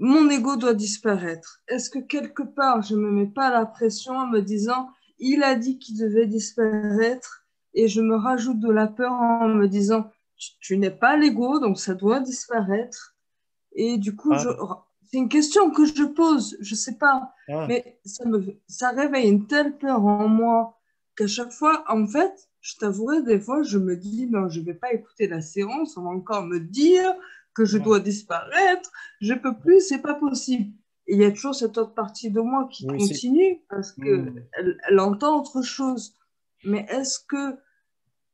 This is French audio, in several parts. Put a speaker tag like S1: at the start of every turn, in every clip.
S1: mon ego doit disparaître? Est-ce que quelque part, je ne me mets pas la pression en me disant, il a dit qu'il devait disparaître et je me rajoute de la peur en me disant, tu n'es pas l'ego, donc ça doit disparaître. Et du coup,
S2: Ah,
S1: c'est une question que je pose, je ne sais pas,
S2: ah,
S1: mais ça réveille une telle peur en moi qu'à chaque fois, en fait, je t'avouerai, des fois, je me dis, non, je ne vais pas écouter la séance, on va encore me dire que je
S2: ah.
S1: dois disparaître, je ne peux plus, c'est pas possible. Et il y a toujours cette autre partie de moi qui
S2: Oui, c'est...
S1: continue parce
S2: Hmm.
S1: qu'elle entend autre chose. Mais est-ce que,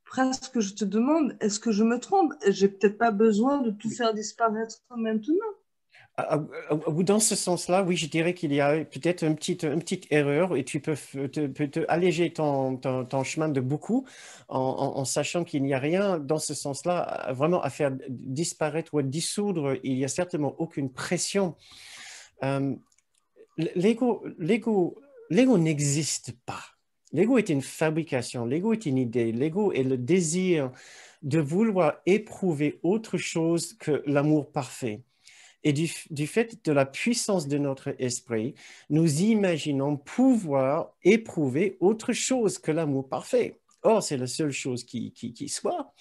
S1: presque, je te demande, est-ce que je me trompe? J'ai peut-être pas besoin de tout
S2: Oui.
S1: faire disparaître maintenant.
S2: Dans ce sens-là, oui, je dirais qu'il y a peut-être une petite erreur et tu peux te alléger ton chemin de beaucoup en sachant qu'il n'y a rien dans ce sens-là vraiment à faire disparaître ou à dissoudre. Il n'y a certainement aucune pression. Euh, l'ego n'existe pas. L'ego est une fabrication, l'ego est une idée, l'ego est le désir de vouloir éprouver autre chose que l'amour parfait. Et du fait de la puissance de notre esprit, nous imaginons pouvoir éprouver autre chose que l'amour parfait. Or, c'est la seule chose qui soit.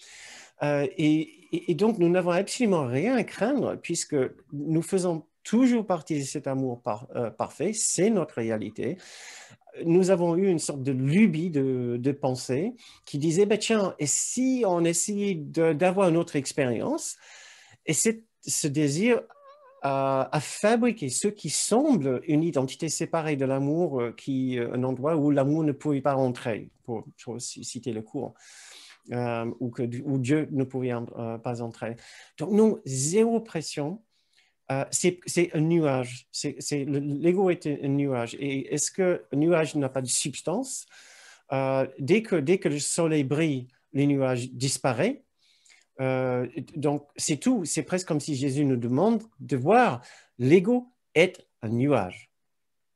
S2: Et donc, nous n'avons absolument rien à craindre puisque nous faisons toujours partie de cet amour parfait. C'est notre réalité. Nous avons eu une sorte de lubie de pensée qui disait, ben, tiens, et si on essayait d'avoir une autre expérience? Et ce désir à fabriquer ce qui semble une identité séparée de l'amour, un endroit où l'amour ne pouvait pas entrer, pour citer le cours, où Dieu ne pouvait pas entrer. Donc, non, zéro pression. C'est un nuage. L'ego est un nuage. Et est-ce qu'un nuage n'a pas de substance? Dès que le soleil brille, les nuages disparaissent. Donc, c'est tout. C'est presque comme si Jésus nous demande de voir l'ego est un nuage.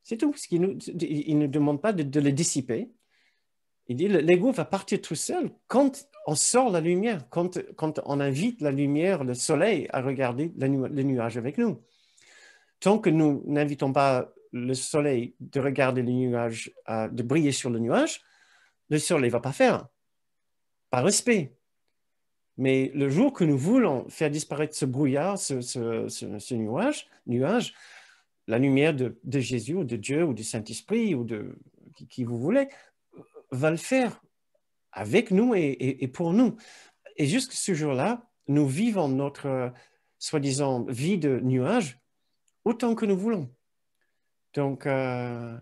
S2: C'est tout. Il ne demande pas de le dissiper. Il dit l'ego va partir tout seul quand on sort la lumière, quand on invite la lumière, le soleil à regarder le nuage avec nous. Tant que nous n'invitons pas le soleil de regarder le nuage, de briller sur le nuage, le soleil ne va pas faire, par respect. Mais le jour que nous voulons faire disparaître ce brouillard, ce nuage, la lumière de Jésus ou de Dieu ou du Saint-Esprit ou de qui vous voulez, va le faire avec nous et pour nous. Et jusque ce jour-là, nous vivons notre soi-disant vie de nuage autant que nous voulons. Donc, euh,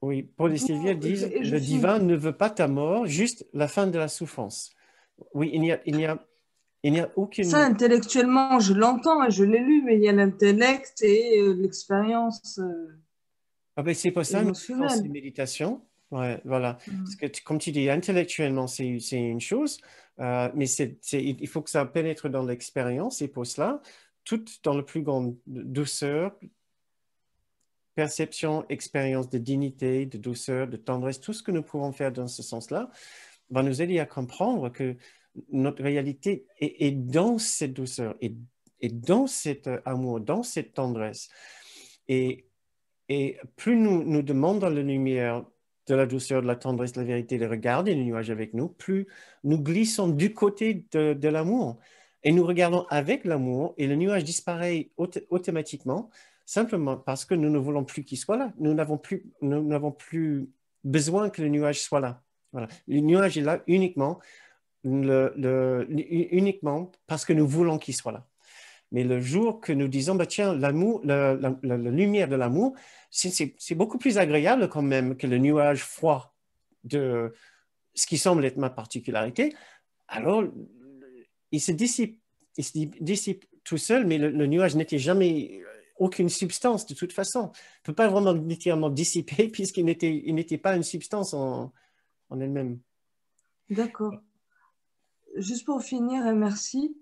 S2: oui, Paul et Sylvia disent,
S1: Et je
S2: le
S1: finis.
S2: divin ne veut pas ta mort, juste la fin de la souffrance. Oui, il n'y a
S1: Ça,
S2: aucune...
S1: intellectuellement, je l'entends et je l'ai lu, mais il y a l'intellect et l'expérience
S2: Ah ben, c'est pour ça que nous faisons ces
S1: émotionnelle.
S2: méditations. Ouais, voilà. Parce
S1: Mm.
S2: que, comme tu dis, intellectuellement, c'est une chose, mais il faut que ça pénètre dans l'expérience et pour cela, tout dans la plus grande douceur, perception, expérience de dignité, de douceur, de tendresse, tout ce que nous pouvons faire dans ce sens-là va nous aider à comprendre que notre réalité est dans cette douceur et dans cet amour, dans cette tendresse. Et, et plus nous demandons la lumière de la douceur, de la tendresse, de la vérité, de regarder les nuages avec nous, plus nous glissons du côté de l'amour. Et nous regardons avec l'amour et le nuage disparaît automatiquement, simplement parce que nous ne voulons plus qu'il soit là. Nous n'avons plus besoin que le nuage soit là. Voilà. Le nuage est là uniquement parce que nous voulons qu'il soit là. Mais le jour que nous disons, bah, tiens, l'amour, la lumière de l'amour, c'est beaucoup plus agréable quand même que le nuage froid de ce qui semble être ma particularité, alors il se dissipe tout seul, mais le nuage n'était jamais aucune substance de toute façon. Il ne peut pas vraiment littéralement dissiper il n'était pas une substance en elle-même.
S1: D'accord. Juste pour finir, et merci,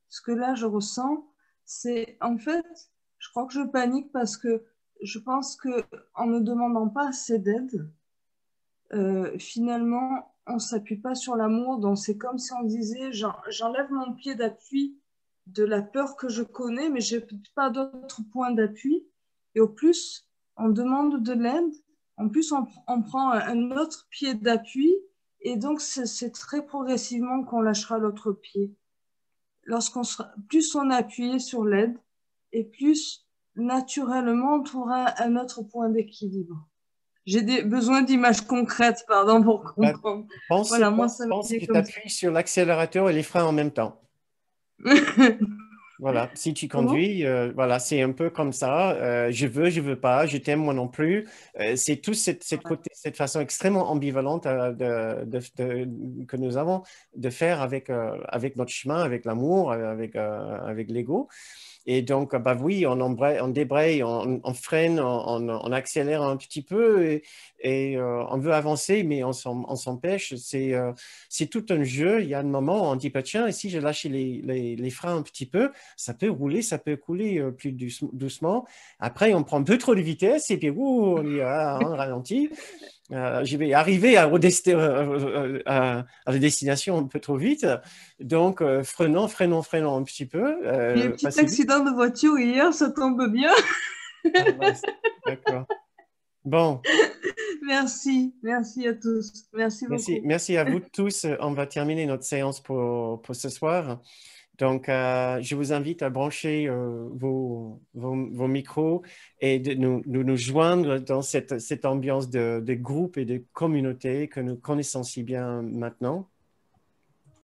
S1: ce que là je ressens, c'est en fait, je crois que je panique parce que je pense que en ne demandant pas assez d'aide, finalement, on s'appuie pas sur l'amour. Donc c'est comme si on disait, j'enlève mon pied d'appui de la peur que je connais, mais je n'ai pas d'autres points d'appui. Et au plus, on demande de l'aide, en plus, on prend un autre pied d'appui, et donc c'est très progressivement qu'on lâchera l'autre pied. Plus on est appuyé sur l'aide, et plus naturellement on trouvera un autre point d'équilibre. J'ai besoin d'images concrètes, pardon, pour
S2: Bah,
S1: comprendre.
S2: pense,
S1: Voilà, moi,
S2: pense,
S1: ça me
S2: pense
S1: vient
S2: que tu
S1: comme ça.
S2: appuies sur l'accélérateur et les freins en même temps. Voilà, si tu
S1: Comment?
S2: conduis, voilà, c'est un peu comme ça. Je veux pas, je t'aime moi non plus. C'est tout cette façon extrêmement ambivalente que nous avons de faire avec notre chemin, avec l'amour, avec l'ego. Et donc, bah oui, on débraye, on freine, on accélère un petit peu et on veut avancer, mais on s'empêche. C'est tout un jeu. Il y a un moment où on dit, bah, tiens, et si je lâche les freins un petit peu, ça peut rouler, ça peut couler plus doucement. Après, on prend un peu trop de vitesse et puis, on y va, on ralentit. Je vais arriver à la destination un peu trop vite. Donc, freinons un petit peu,
S1: J'ai eu un
S2: pas
S1: petit
S2: si vite.
S1: accident de voiture hier, ça tombe bien.
S2: Ah, mince. D'accord. Bon,
S1: Merci à tous. Merci beaucoup.
S2: merci à vous tous. On va terminer notre séance pour ce soir. Donc, je vous invite à brancher vos micros et de nous joindre dans cette ambiance de groupe et de communauté que nous connaissons si bien maintenant.